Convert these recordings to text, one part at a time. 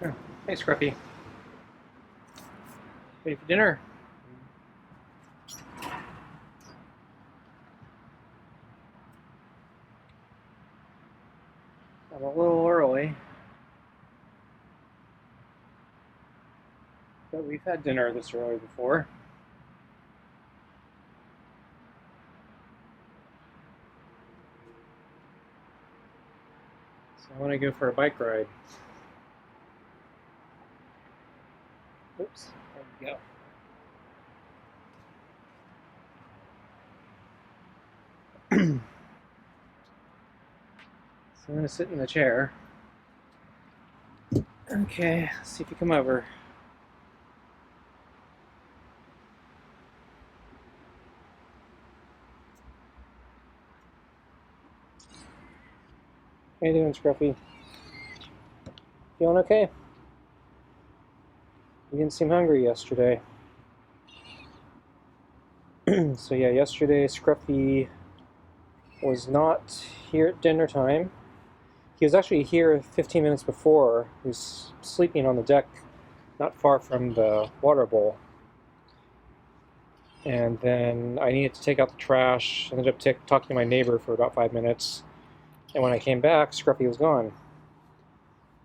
Oh, hey, Scruffy. Ready for dinner? I'm a little early, but we've had dinner this early before. So I want to go for a bike ride. Oops, there we go. So I'm going to sit in the chair. Okay, let's see if you come over. How you doing, Scruffy? Feeling okay? You didn't seem hungry yesterday. So yeah, yesterday Scruffy was not here at dinner time. He was actually here 15 minutes before. He was sleeping on the deck not far from the water bowl. And then I needed to take out the trash. I ended up talking to my neighbor for about 5 minutes. And when I came back, Scruffy was gone.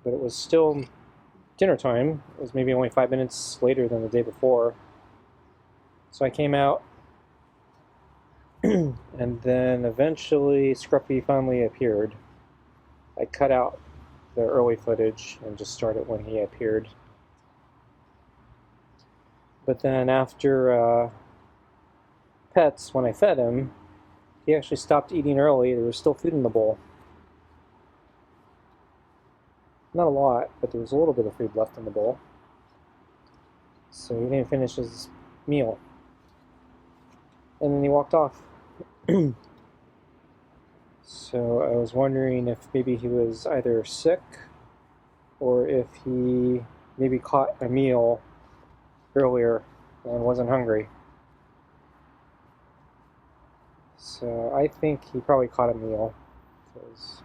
But it was still dinner time. It was maybe only 5 minutes later than the day before. So I came out, and then eventually Scruffy finally appeared. I cut out the early footage and just started when he appeared. But then after pets, when I fed him, he actually stopped eating early. There was still food in the bowl. Not a lot, but there was a little bit of food left in the bowl. So he didn't finish his meal. And then he walked off. So I was wondering if maybe he was either sick or if he maybe caught a meal earlier and wasn't hungry. So I think he probably caught a meal, because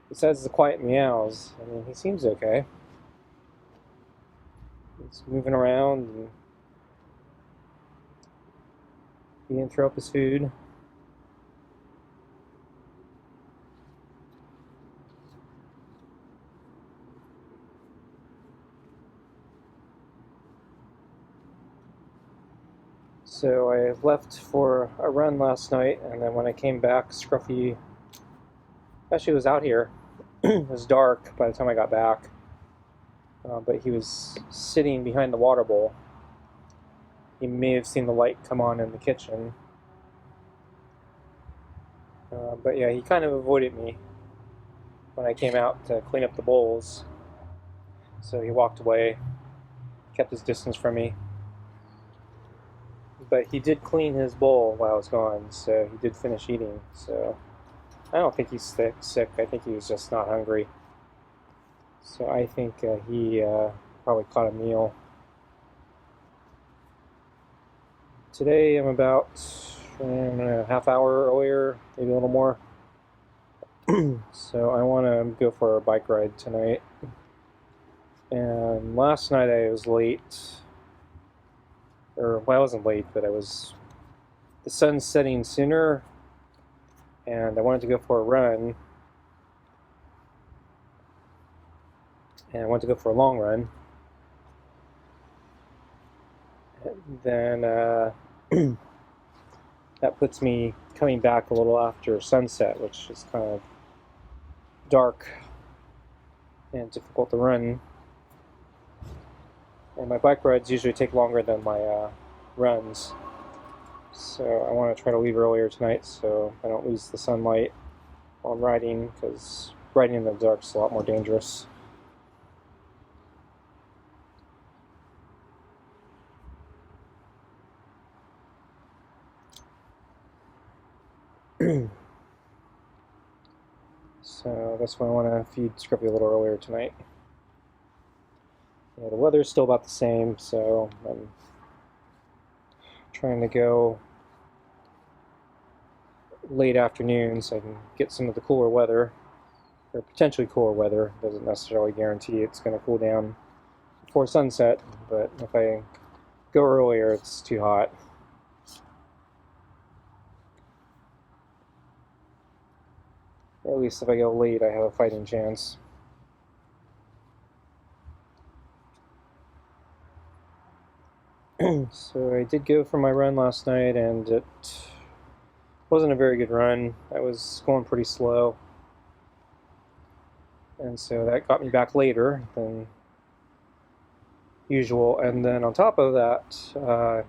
besides the quiet meows, I mean, he seems okay. He's moving around, and he didn't throw up his food. So I left for a run last night, and then when I came back, Scruffy actually was out here. It was dark by the time I got back, but he was sitting behind the water bowl. He may have seen the light come on in the kitchen. But yeah, he kind of avoided me when I came out to clean up the bowls. So he walked away, kept his distance from me. But he did clean his bowl while I was gone, so he did finish eating. So I don't think he's sick. I think he was just not hungry. So I think he probably caught a meal. Today I'm about a half hour earlier, maybe a little more. So I want to go for a bike ride tonight. And last night I was late. Well, I wasn't late, but the sun's setting sooner, and I wanted to go for a run. And I wanted to go for a long run. And then that puts me coming back a little after sunset, which is kind of dark and difficult to run. And my bike rides usually take longer than my runs. So I want to try to leave earlier tonight so I don't lose the sunlight while I'm riding, because riding in the dark is a lot more dangerous. So that's why I want to feed Scruffy a little earlier tonight. The weather's still about the same, so I'm trying to go late afternoon so I can get some of the cooler weather. or potentially cooler weather. Doesn't necessarily guarantee it's going to cool down before sunset, but if I go earlier, it's too hot. At least if I go late, I have a fighting chance. So I did go for my run last night, and it wasn't a very good run. I was going pretty slow, and so that got me back later than usual. And then on top of that,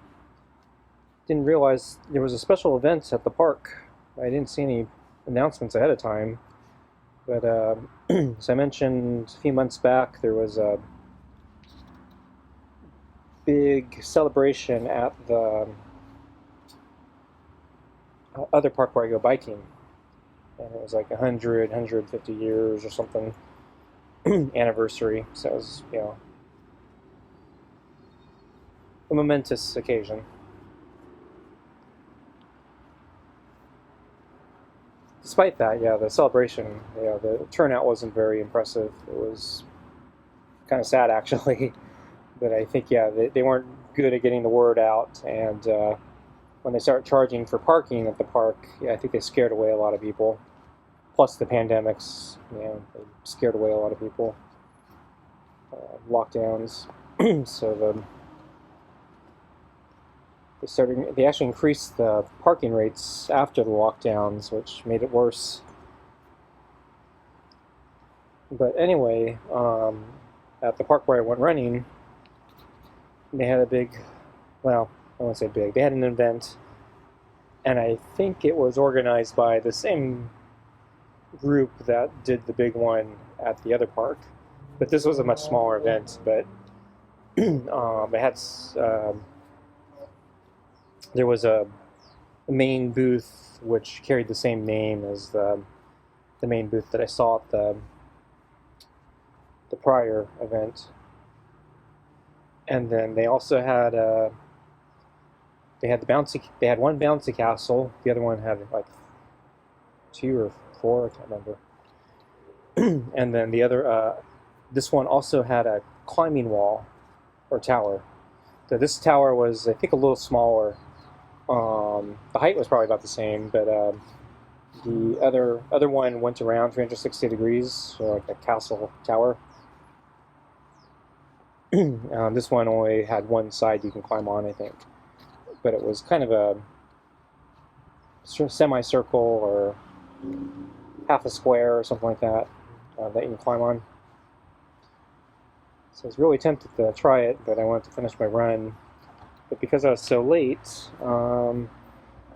didn't realize there was a special event at the park. I didn't see any announcements ahead of time, but as I mentioned a few months back, there was a big celebration at the other park where I go biking, and it was like 150 years or something anniversary, so it was, a momentous occasion. Despite that, the celebration, the turnout wasn't very impressive. It was kind of sad, actually. But I think, they weren't good at getting the word out, and when they started charging for parking at the park, I think they scared away a lot of people. Plus the pandemics, they scared away a lot of people. Lockdowns, so they actually increased the parking rates after the lockdowns, which made it worse. But anyway, at the park where I went running, they had a big, well, I won't say big, they had an event, and I think it was organized by the same group that did the big one at the other park. But this was a much smaller event, but it had, there was a main booth which carried the same name as the main booth that I saw at the prior event. And then they also had they had one bouncy castle. The other one had like 2 or 4, I can't remember. And then the other, this one also had a climbing wall or tower. So this tower was, I think, a little smaller. The height was probably about the same, but the other one went around 360 degrees, so like a castle tower. This one only had one side you can climb on, I think. But it was kind of a semicircle or half a square or something like that that you can climb on. So I was really tempted to try it, but I wanted to finish my run. But because I was so late,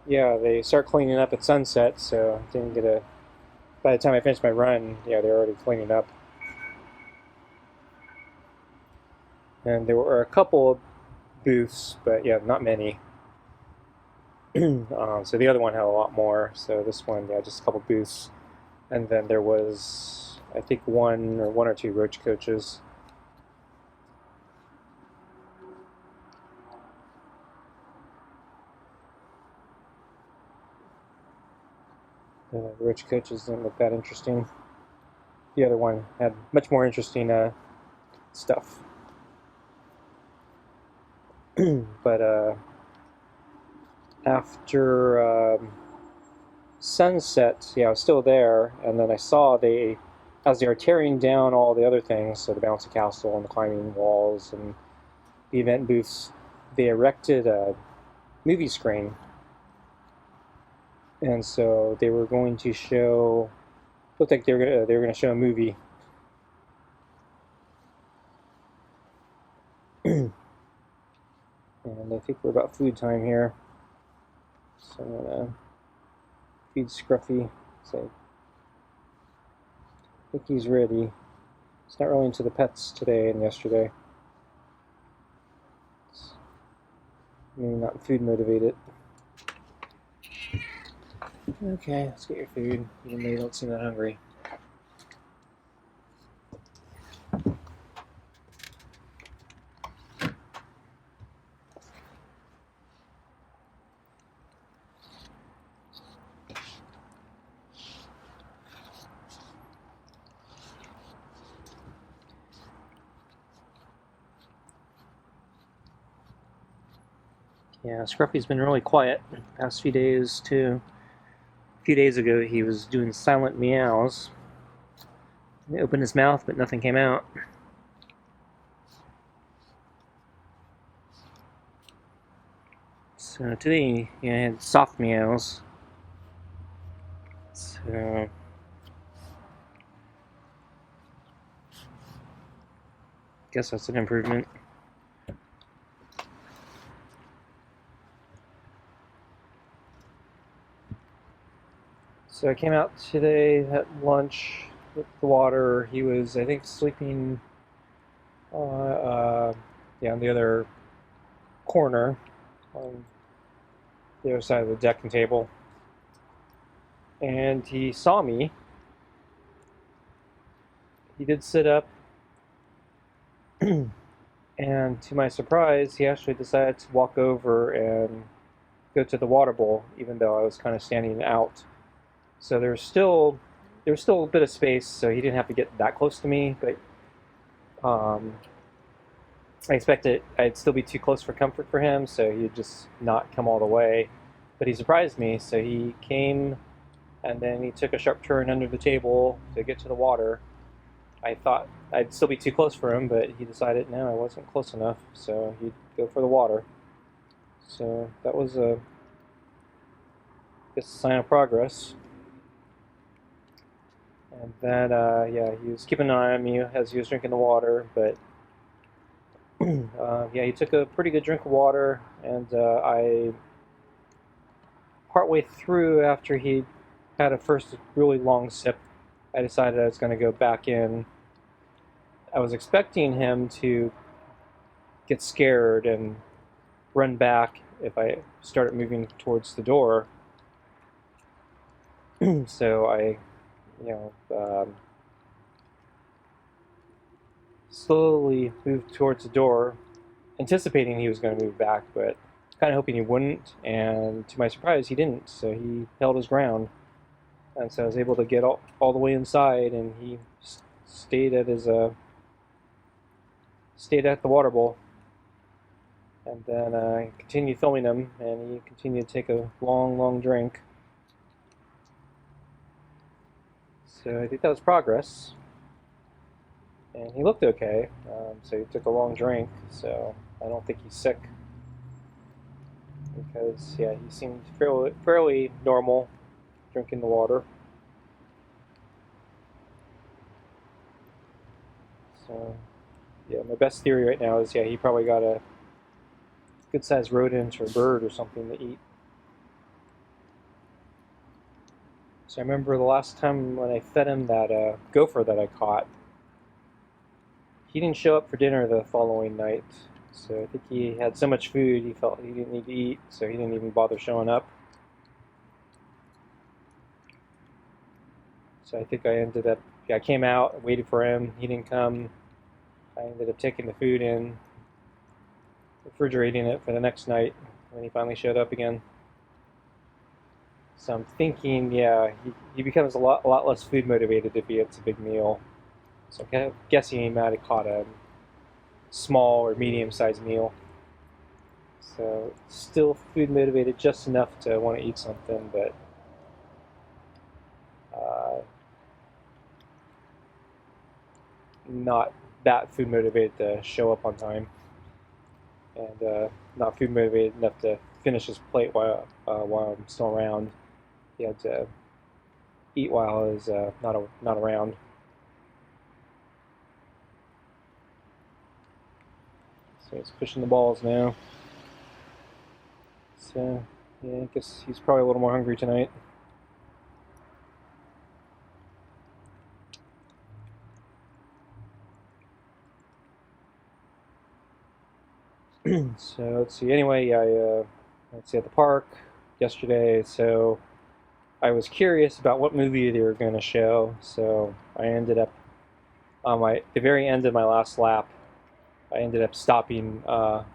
they start cleaning up at sunset, so I didn't get by the time I finished my run, they were already cleaning up. And there were a couple of booths, but not many. So the other one had a lot more. So this one, just a couple booths. And then there was, I think, one or 2 roach coaches. The roach coaches didn't look that interesting. The other one had much more interesting stuff. But after sunset, I was still there, and then I saw as they were tearing down all the other things, so the bouncy castle and the climbing walls and the event booths, they erected a movie screen. And so they were going to show, looked like they were going to show a movie. And I think we're about food time here. So I'm going to feed Scruffy. So I think he's ready. He's not really into the pets today and yesterday. It's maybe not food motivated. Okay, let's get your food, even though you don't seem that hungry. Yeah, Scruffy's been really quiet the past few days, too. A few days ago, he was doing silent meows. He opened his mouth, but nothing came out. So today, he had soft meows. So guess that's an improvement. So I came out today at lunch with the water. He was, I think, sleeping on the other corner on the other side of the decking table. And he saw me. He did sit up. And to my surprise, he actually decided to walk over and go to the water bowl, even though I was kind of standing out. So there was still a bit of space, so he didn't have to get that close to me. But I expected I'd still be too close for comfort for him, so he'd just not come all the way. But he surprised me, so he came, and then he took a sharp turn under the table to get to the water. I thought I'd still be too close for him, but he decided no, I wasn't close enough, so he'd go for the water. So that was a sign of progress. And then, he was keeping an eye on me as he was drinking the water, but he took a pretty good drink of water, and partway through, after he had a first really long sip, I decided I was going to go back in. I was expecting him to get scared and run back if I started moving towards the door. So I, slowly moved towards the door, anticipating he was going to move back, but kind of hoping he wouldn't. And to my surprise, he didn't. So he held his ground, and so I was able to get all the way inside, and he stayed at the water bowl. And then I continued filming him, and he continued to take a long, long drink. So I think that was progress. And he looked okay, so he took a long drink, so I don't think he's sick. Because, he seemed fairly normal drinking the water. So, my best theory right now is, he probably got a good-sized rodent or bird or something to eat. So I remember the last time when I fed him that gopher that I caught, he didn't show up for dinner the following night. So I think he had so much food he felt he didn't need to eat, so he didn't even bother showing up. So I think I came out, waited for him, he didn't come. I ended up taking the food in, refrigerating it for the next night when he finally showed up again. So I'm thinking, he becomes a lot less food motivated if he gets a big meal. So I'm kind of guessing he might have caught a small or medium-sized meal. So still food motivated just enough to want to eat something, but not that food motivated to show up on time, and not food motivated enough to finish his plate while I'm still around. He had to eat while I was not around. So he's pushing the balls now. So I guess he's probably a little more hungry tonight. So let's see. Anyway, let's see, at the park yesterday. So I was curious about what movie they were going to show. So I ended up the very end of my last lap. I ended up stopping kind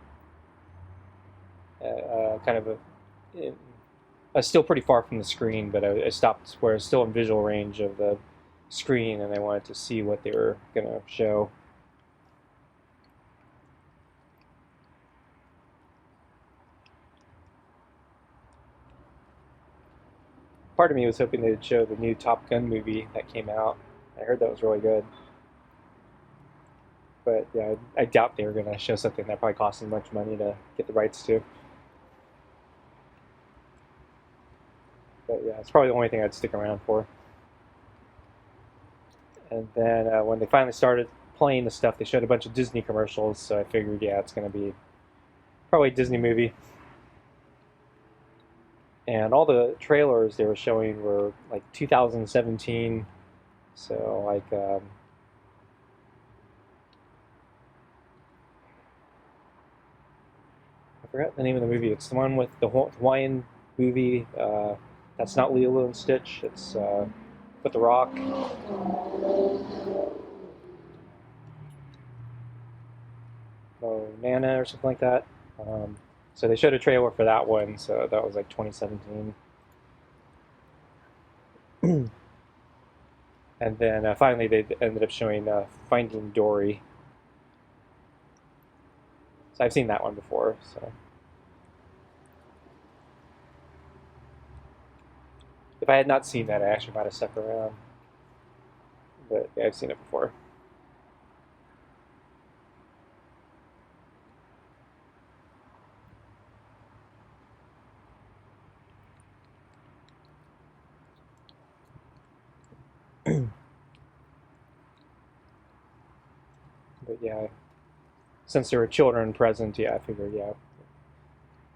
of I was still pretty far from the screen, but I stopped where I was still in visual range of the screen, and I wanted to see what they were going to show. part of me was hoping they'd show the new Top Gun movie that came out. I heard that was really good. But yeah, I doubt they were going to show something that probably cost them much money to get the rights to. But yeah, it's probably the only thing I'd stick around for. And then when they finally started playing the stuff, they showed a bunch of Disney commercials, so I figured, yeah, it's going to be probably a Disney movie. And all the trailers they were showing were like 2017, so like I forgot the name of the movie. It's the one with the Hawaiian movie. That's not Lilo and Stitch. It's with The Rock. Oh, Nana or something like that. So they showed a trailer for that one. So that was like 2017. And then finally they ended up showing Finding Dory. So I've seen that one before. So if I had not seen that, I actually might have stuck around. But yeah, I've seen it before. But yeah, since there were children present, yeah, I figured, yeah,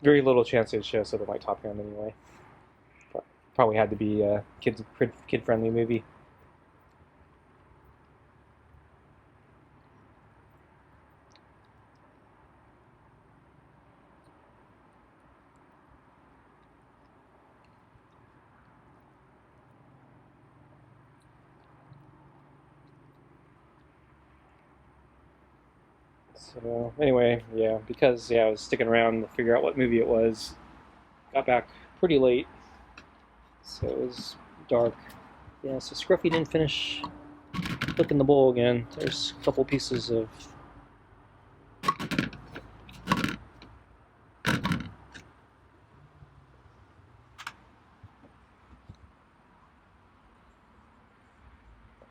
very little chance they'd show something like Top Gun anyway. Probably had to be a kid-friendly movie. So anyway, yeah, because yeah, I was sticking around to figure out what movie it was. Got back pretty late, so it was dark. Yeah, so Scruffy didn't finish cooking the bowl again. There's a couple pieces of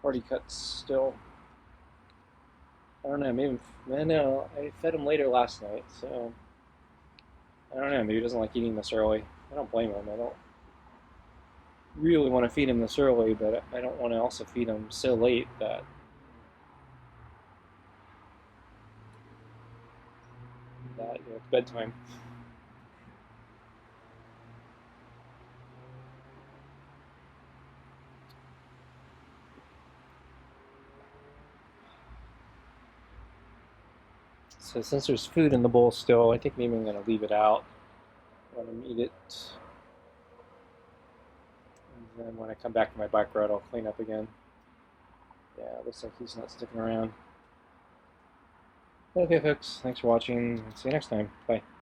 party cuts still. I don't know, maybe, no, I fed him later last night, so I don't know, maybe he doesn't like eating this early. I don't blame him. I don't really want to feed him this early, but I don't want to also feed him so late that it's bedtime. So since there's food in the bowl still, I think maybe I'm going to leave it out. Let him eat it. And then when I come back to my bike ride, I'll clean up again. Yeah, looks like he's not sticking around. Okay, folks, thanks for watching. See you next time. Bye.